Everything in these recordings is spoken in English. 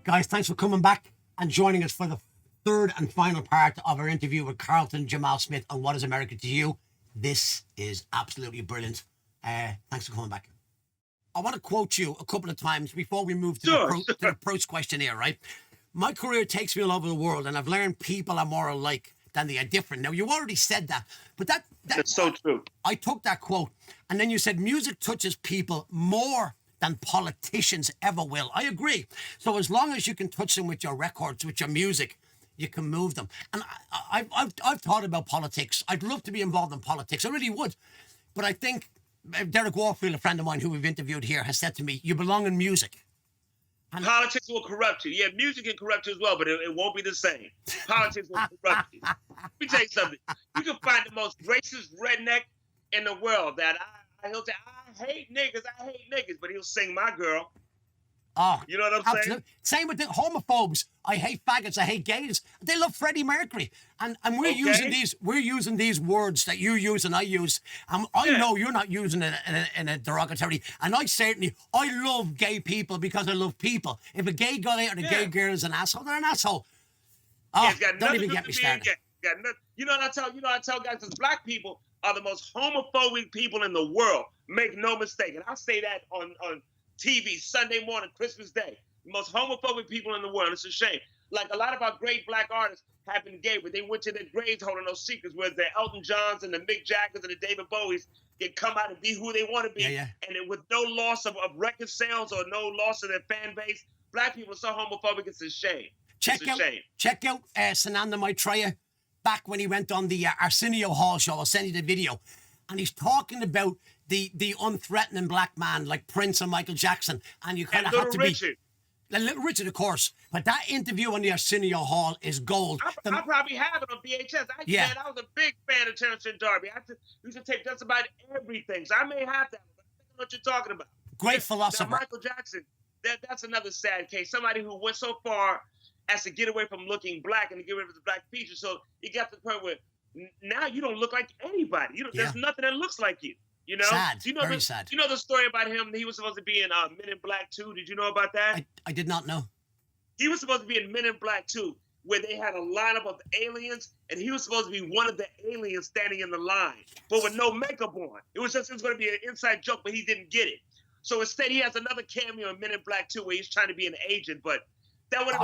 Guys, thanks for coming back and joining us for the third and final part of our interview with Carlton Jamal Smith on What is America to You. This is absolutely brilliant. Thanks for coming back. I want to quote you a couple of times before we move to the Proust questionnaire, right? My career takes me all over the world, and I've learned people are more alike than they are different. Now, you already said that, but that's so true. I took that quote, and then you said music touches people more than politicians ever will. I agree. So as long as you can touch them with your records, with your music, you can move them. And I've thought about politics. I'd love to be involved in politics. I really would. But I think Derek Warfield, a friend of mine who we've interviewed here, has said to me, you belong in music. And politics will corrupt you. Yeah, music can corrupt you as well, but it won't be the same. Politics will corrupt you. Let me tell you something. You can find the most racist redneck in the world that he'll say, I hate niggas, but he'll sing My Girl. Oh, you know what I'm saying? Same with the homophobes. I hate faggots. I hate gays. They love Freddie Mercury, and we're using these words that you use and I use. I know you're not using it in a derogatory. And I love gay people because I love people. If a gay guy or a gay girl is an asshole, they're an asshole. Oh, don't even get me started. You know what I tell guys? Because black people are the most homophobic people in the world. Make no mistake. And I say that on TV, Sunday morning, Christmas Day. The most homophobic people in the world. It's a shame. Like a lot of our great black artists have been gay, but they went to their graves holding those secrets, where the Elton Johns and the Mick Jaggers and the David Bowies can come out and be who they want to be. And with no loss of record sales or no loss of their fan base. Black people are so homophobic, it's a shame. Check out Sananda Maitreya back when he went on the Arsenio Hall show. I'll send you the video. And he's talking about the unthreatening black man like Prince and Michael Jackson. And you kind of have to Richard. be... Little Richard, of course. But that interview on the Arsenio Hall is gold. I probably have it on VHS. I was a big fan of Terrence and Darby. I used to take just about everything. So I may have that. I don't know what you're talking about. Great philosopher. Now, Michael Jackson, that's another sad case. Somebody who went so far as to get away from looking black and to get rid of the black features. So you got to the point where now you don't look like anybody. There's nothing that looks like you. You know, sad. Very sad. You know the story about him? He was supposed to be in Men in Black 2. Did you know about that? I did not know. He was supposed to be in Men in Black 2, where they had a lineup of aliens, and he was supposed to be one of the aliens standing in the line, but with no makeup on. It was going to be an inside joke, but he didn't get it. So instead, he has another cameo in Men in Black 2, where he's trying to be an agent, but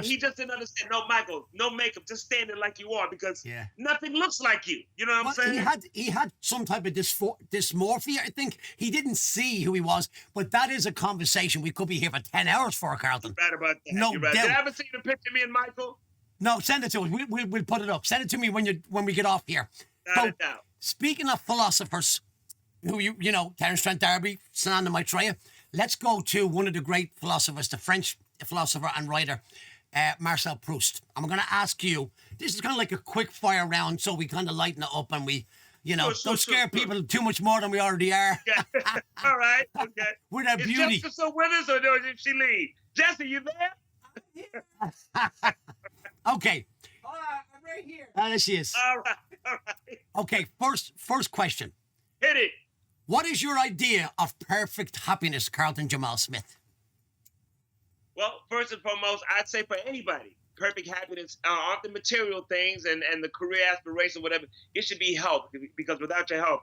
he just didn't understand. No, Michael, no makeup, just stand there like you are, because nothing looks like you. You know what I'm saying? He had some type of dysmorphia, I think. He didn't see who he was, but that is a conversation we could be here for 10 hours for, Carlton. You're right about that. No doubt. Did I ever see the picture of me and Michael? No, send it to us. We'll put it up. Send it to me when we get off here. Speaking of philosophers, who you know, Terence Trent D'Arby, Sananda Maitreya, let's go to one of the great philosophers, the French philosopher and writer, Marcel Proust. I'm going to ask you, this is kind of like a quick fire round, so we kind of lighten it up and we, don't scare people too much more than we already are. Yeah. All right, okay. With our beauty. Is Jessica still with us, or did she leave? Jesse, you there? Okay. I'm right here. There she is. All right. Okay, first question. Hit it. What is your idea of perfect happiness, Carlton Jamal Smith? Well, first and foremost, I'd say for anybody, perfect happiness aren't the material things and the career aspiration, whatever. It should be health, because without your health,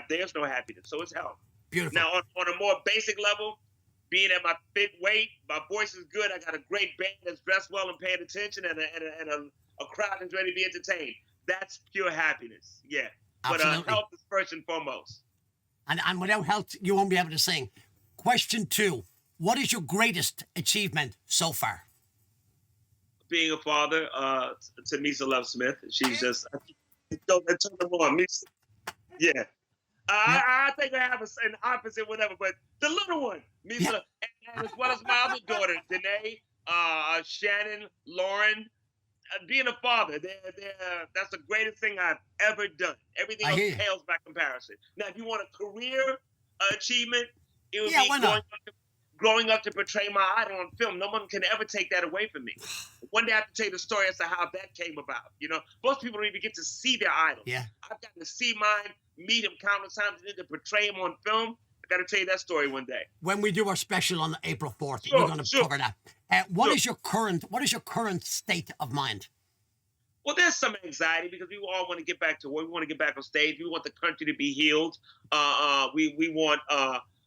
there's no happiness. So it's health. Beautiful. Now, on a more basic level, being at my fit weight, my voice is good. I got a great band that's dressed well and paying attention, and a crowd that's ready to be entertained. That's pure happiness. Yeah. Absolutely. But health is first and foremost. And without health, you won't be able to sing. Question 2. What is your greatest achievement so far? Being a father to Misa Love Smith. She's just, don't turn them on. Misa. Yeah. I think I have an opposite, whatever, but the little one, Misa, and as well as my other daughter, Danae, Shannon, Lauren. Being a father, that's the greatest thing I've ever done. Everything else pales by comparison. Now, if you want a career achievement, it would be growing up to portray my idol on film. No one can ever take that away from me. One day I have to tell you the story as to how that came about. You know, most people don't even get to see their idol. Yeah. I've gotten to see mine, meet him countless times, and then to portray him on film. I got to tell you that story one day. When we do our special on April 4th, Sure, we're going to sure. cover that. What Sure. is your current state of mind? Well, there's some anxiety because we all want to get back to work. We want to get back on stage. We want the country to be healed. We want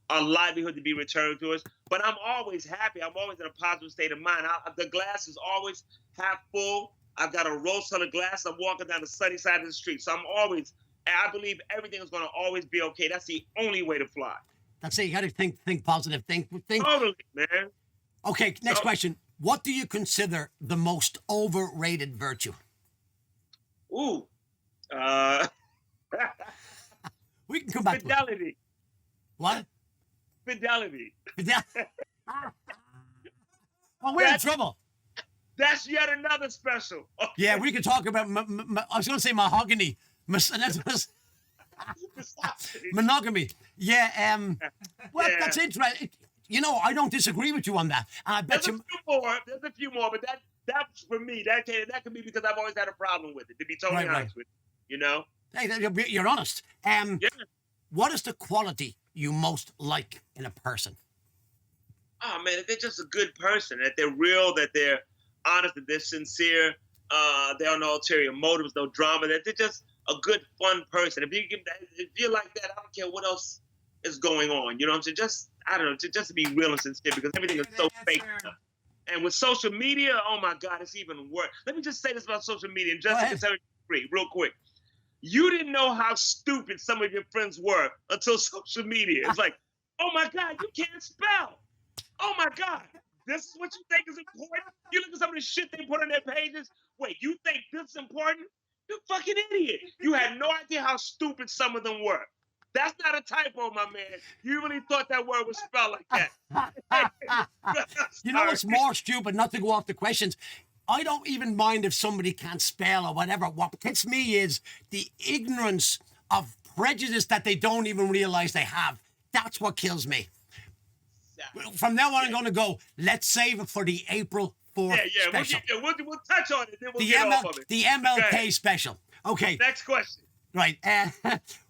our livelihood to be returned to us. But I'm always happy. I'm always in a positive state of mind. The glass is always half full. I've got a rose-colored glass. I'm walking down the sunny side of the street. So I believe everything is going to always be okay. That's the only way to fly. That's it. You got to think positive. Think. Totally, man. Okay, next question. What do you consider the most overrated virtue? Ooh. We can come back to it. Fidelity. What? Fidelity. Oh, we're in trouble. That's yet another special. Yeah, we could talk about, I was going to say mahogany. Monogamy. Yeah, well, Yeah. that's interesting. You know, I don't disagree with you on that. And I bet There's a few more, but that's for me. That can be because I've always had a problem with it, to be totally Right. honest with you, you know? Hey, you're honest. Yeah. What is the quality you most like in a person? Oh, man, if they're just a good person, that they're real, that they're honest, that they're sincere, there are no ulterior motives, no drama, that they're just a good, fun person. If you're like that, I don't care what else is going on. You know what I'm saying? Just, I don't know, just to be real and sincere because everything is so fake now. And with social media, oh my God, it's even worse. Let me just say this about social media, and just to set free, real quick. You didn't know how stupid some of your friends were until social media. It's like, oh my God, you can't spell. Oh my God, this is what you think is important? You look at some of the shit they put on their pages. Wait, you think this is important? You fucking idiot. You had no idea how stupid some of them were. That's not a typo, my man. You really thought that word was spelled like that. You know what's more stupid? Not to go off the questions. I don't even mind if somebody can't spell or whatever. What gets me is the ignorance of prejudice that they don't even realize they have. That's what kills me. From now on, I'm going to go, let's save it for the April 4th special. We'll touch on it, then we'll get off of it. The MLK special. Okay. Next question. Right.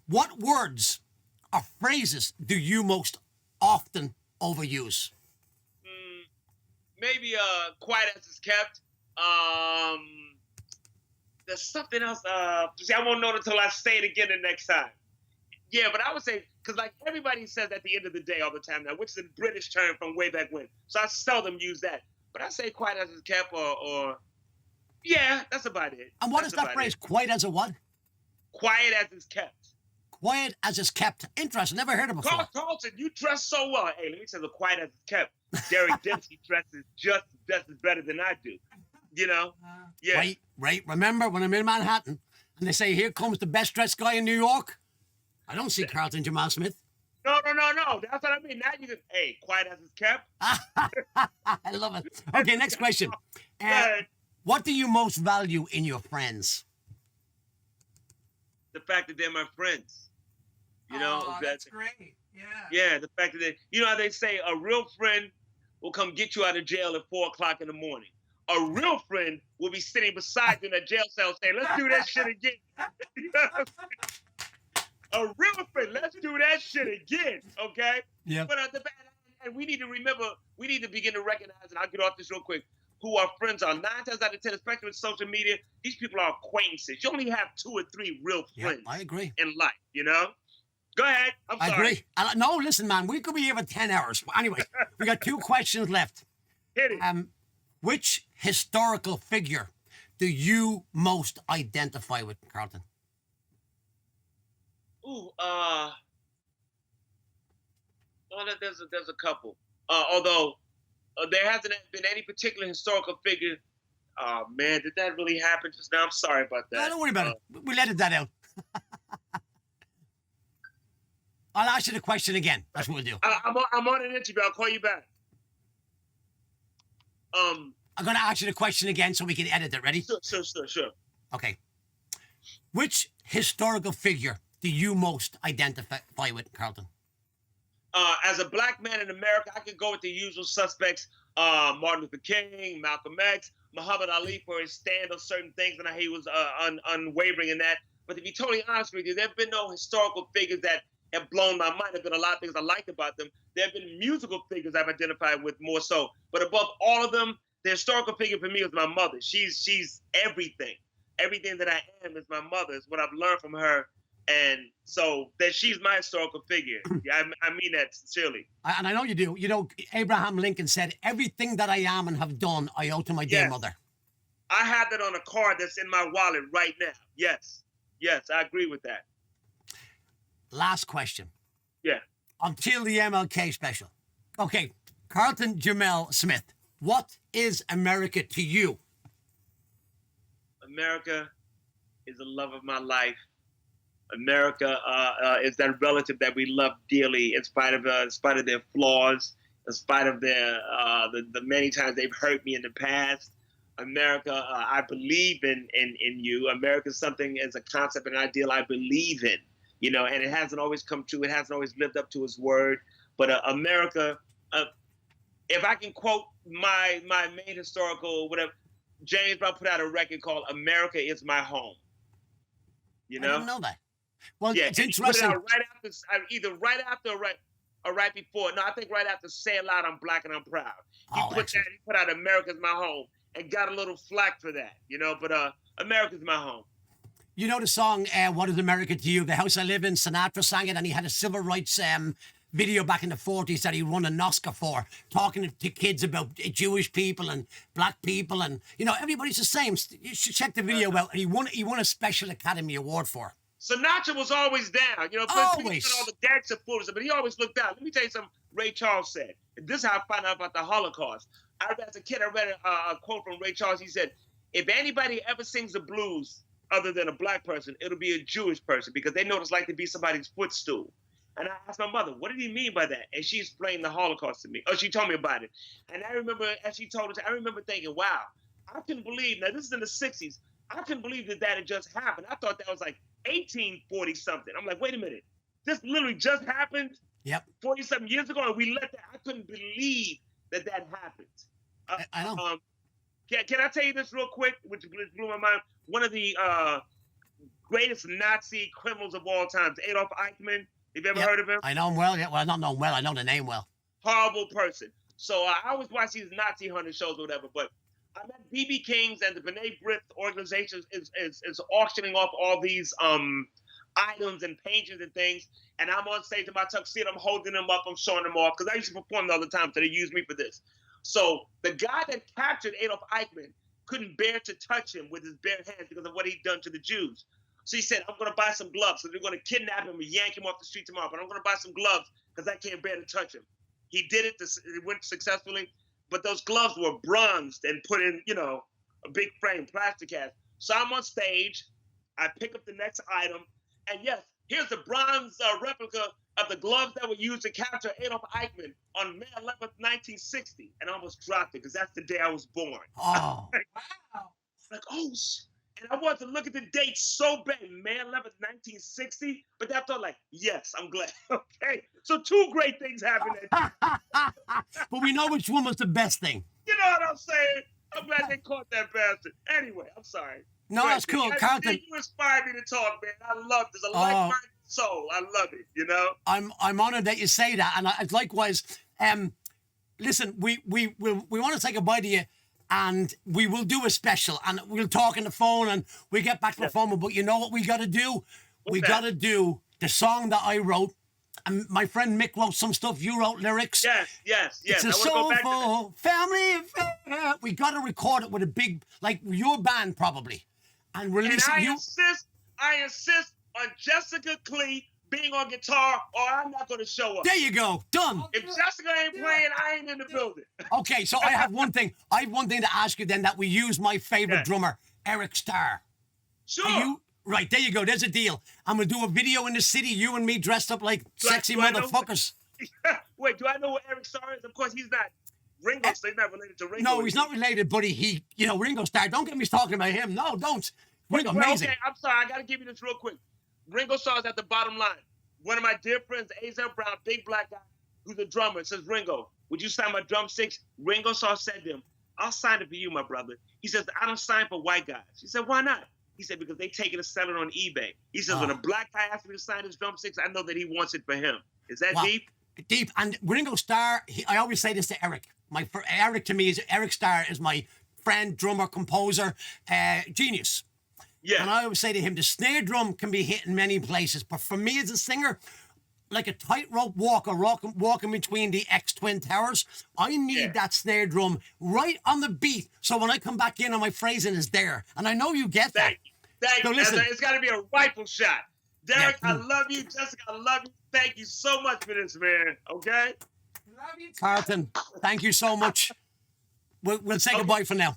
What words or phrases do you most often overuse? Maybe quiet as it's kept. There's something else. See, I won't know it until I say it again the next time. Yeah, but I would say, because like everybody says at the end of the day all the time now, which is a British term from way back when. So I seldom use that. But I say quiet as it's kept or yeah, that's about it. And what is that phrase? Quiet as a what? Quiet as it's kept. Quiet as it's kept. Interesting. Never heard of it before. Carlton, you dress so well. Hey, let me tell you, quiet as it's kept. Derek Dempsey dresses just as better than I do. You know? Yeah. Right. Remember when I'm in Manhattan and they say, here comes the best dressed guy in New York? I don't see Carlton Jamal Smith. No. That's what I mean. Now you can, hey, quiet as it's kept. I love it. Okay, next question. What do you most value in your friends? The fact that they're my friends. You know? That's great. Yeah. Yeah, the fact that you know how they say a real friend will come get you out of jail at 4:00 in the morning. A real friend will be sitting beside you in a jail cell saying, let's do that shit again. You know what I'm saying? A real friend, let's do that shit again, okay? Yeah. But and we need to remember, we need to begin to recognize, and I'll get off this real quick, who our friends are. 9 times out of 10, especially with social media, these people are acquaintances. You only have 2 or 3 real friends I agree. in life, you know? Go ahead. I'm sorry. I agree. No, listen, man, we could be here for 10 hours. Anyway, we got 2 questions left. Hit it. Which historical figure do you most identify with, Carlton? Ooh, there's a couple. Although there hasn't been any particular historical figure. Oh man, did that really happen just now? I'm sorry about that. No, don't worry about it. We edited that out. I'll ask you the question again. That's what we'll do. I'm on an interview. I'll call you back. I'm going to ask you the question again so we can edit it. Ready? Sure. Okay. Which historical figure do you most identify with, Carlton? as a black man in America, I could go with the usual suspects: Martin Luther King, Malcolm X, Muhammad Ali for his stand on certain things, and he was unwavering in that. But to be totally honest with you, there have been no historical figures that have blown my mind. There have been a lot of things I liked about them. There have been musical figures I've identified with more so. But above all of them, the historical figure for me is my mother. She's everything. Everything that I am is my mother. It's what I've learned from her. And so that she's my historical figure. Yeah, I mean that sincerely. And I know you do. You know, Abraham Lincoln said, everything that I am and have done, I owe to my dear mother. I have that on a card that's in my wallet right now. Yes. Yes, I agree with that. Last question. Yeah. Until the MLK special. Okay, Carlton Jamel Smith, what is America to you? America is the love of my life. America is that relative that we love dearly, in spite of their flaws, in spite of their the many times they've hurt me in the past. America, I believe in you. America is something as a concept, an ideal I believe in, you know, and it hasn't always come true. It hasn't always lived up to its word. But America, if I can quote my main historical whatever, James Brown put out a record called "America Is My Home." You know, I didn't know that. Well, yeah, it's and interesting. He put it out right after, either right after or right before. No, I think right after "Say It Loud, I'm Black and I'm Proud." He put out "America's My Home" and got a little flack for that, you know. But America's my home. You know the song "What Is America to You"? The house I live in. Sinatra sang it, and he had a civil rights video back in the 40s that he won an Oscar for, talking to kids about Jewish people and black people, and you know everybody's the same. You should check the video out. And he won a special Academy Award for. Sinatra was always down, you know. Always. All the gangster fools, but he always looked down. Let me tell you something. Ray Charles said. This is how I found out about the Holocaust. As a kid, I read a quote from Ray Charles. He said, "If anybody ever sings the blues other than a black person, it'll be a Jewish person because they know what it's like to be somebody's footstool." And I asked my mother, what did he mean by that? And she explained the Holocaust to me. Oh, she told me about it. And I remember, as she told us, I remember thinking, wow, I couldn't believe, now this is in the 60s, I couldn't believe that had just happened. I thought that was like 1840 something. I'm like, wait a minute, this literally just happened? Yep. 40-something years ago, and we let that, I couldn't believe that happened. I know. Can I tell you this real quick, which blew my mind? One of the greatest Nazi criminals of all time, Adolf Eichmann. Have you ever heard of him? I know him well. Yeah, well, I don't know him well. I know the name well. Horrible person. So I always watch these Nazi hunter shows or whatever, but I met B.B. King's and the B'nai B'rith organization is auctioning off all these items and paintings and things, and I'm on stage in my tuxedo, I'm holding them up, I'm showing them off, because I used to perform all the time, so they used me for this. So the guy that captured Adolf Eichmann couldn't bear to touch him with his bare hands because of what he'd done to the Jews. So he said, I'm going to buy some gloves, because we're going to kidnap him and yank him off the street tomorrow, but I'm going to buy some gloves because I can't bear to touch him. He did it, it went successfully, but those gloves were bronzed and put in, you know, a big frame, plastic cast. So I'm on stage, I pick up the next item, and yes, here's the bronze replica of the gloves that were used to capture Adolf Eichmann on May 11th, 1960. And I almost dropped it because that's the day I was born. Oh. Wow. Like, oh, and I wanted to look at the date so bad, May 11th, 1960. But I thought, like, yes, I'm glad. Okay. So two great things happened. But we know which one was the best thing. You know what I'm saying? I'm glad they caught that bastard. Anyway, I'm sorry. No, that's cool, Carlton. You inspired me to talk, man. I love this. I like my soul. I love it, you know? I'm honored that you say that. And likewise, listen, we want to say goodbye to you, and we will do a special, and we'll talk on the phone, and we get back to the phone. But you know what we got to do? We got to do the song that I wrote. And my friend Mick wrote some stuff. You wrote lyrics. Yes. It's a soulful family affair. We got to record it with a big, like your band probably, and release it. I insist on Jessica Clee being on guitar, or I'm not going to show up. There you go. Done. If Jessica ain't playing, I ain't in the building. Okay, so I have one thing. I have one thing to ask you then, that we use my favorite drummer, Eric Starr. Sure. Right, there you go. There's a deal. I'm going to do a video in the city, you and me dressed up like sexy motherfuckers. Wait, do I know what Eric Starr is? Of course, he's not Ringo, so he's not related to Ringo. No, he's not related, but he Ringo Starr. Don't get me talking about him. No, don't. Ringo, amazing. Okay, I'm sorry. I got to give you this real quick. Ringo Starr is at the bottom line. One of my dear friends, A.Z. Brown, big black guy, who's a drummer, and says, Ringo, would you sign my drumsticks? Ringo Starr said to him, I'll sign it for you, my brother. He says, I don't sign for white guys. He said, why not? He said, because they take it and sell it on eBay. He says, when a black guy asks me to sign his drumsticks, I know that he wants it for him. Is that deep? Deep. And Ringo Starr, I always say this to Eric. Eric to me Eric Starr is my friend, drummer, composer, genius. Yeah. And I always say to him, the snare drum can be hit in many places, but for me as a singer, like a tightrope walker walking between the X-Twin Towers, I need that snare drum right on the beat. So when I come back in, my phrasing is there. And I know you get that. Thank you. Listen. It's got to be a rifle shot. Derek, I love you. Jessica, I love you. Thank you so much for this, man. Okay? Love you too. Carlton, thank you so much. We'll say goodbye for now.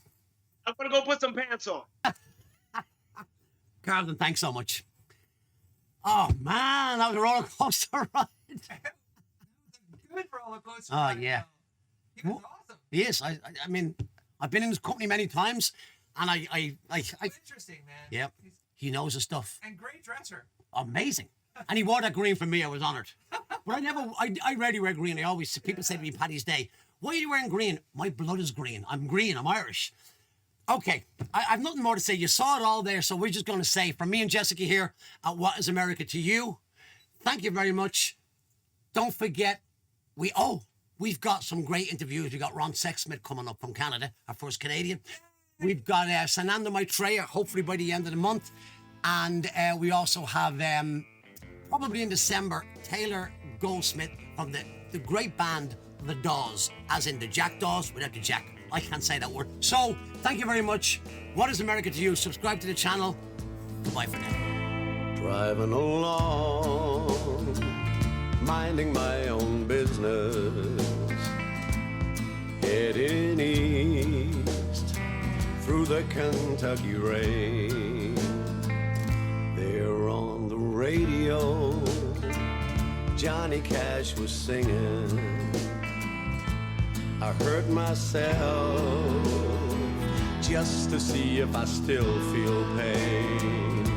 I'm going to go put some pants on. Carlton, thanks so much. Oh, man, that was a roller coaster ride. Good roller coaster Oh, ride. yeah. He was awesome. Yes, I mean, I've been in his company many times, and I Interesting, man. yeah, he knows his stuff. And great dresser. Amazing. And he wore that green for me. I was honored. But I rarely wear green. People say to me, Paddy's Day, why are you wearing green? My blood is green. I'm green. I'm Irish. Okay, I've nothing more to say. You saw it all there, so we're just going to say, from me and Jessica here at What is America to You, thank you very much. Don't forget, we've got some great interviews. We've got Ron Sexsmith coming up from Canada, our first Canadian. We've got Sananda Maitreya, hopefully by the end of the month. And we also have, probably in December, Taylor Goldsmith from the great band, The Dawes, as in the Jackdaws without the Jack. I can't say that word. So, thank you very much. What is America to you? Subscribe to the channel. Goodbye for now. Driving along, minding my own business, heading east through the Kentucky rain. There on the radio, Johnny Cash was singing. I hurt myself just to see if I still feel pain.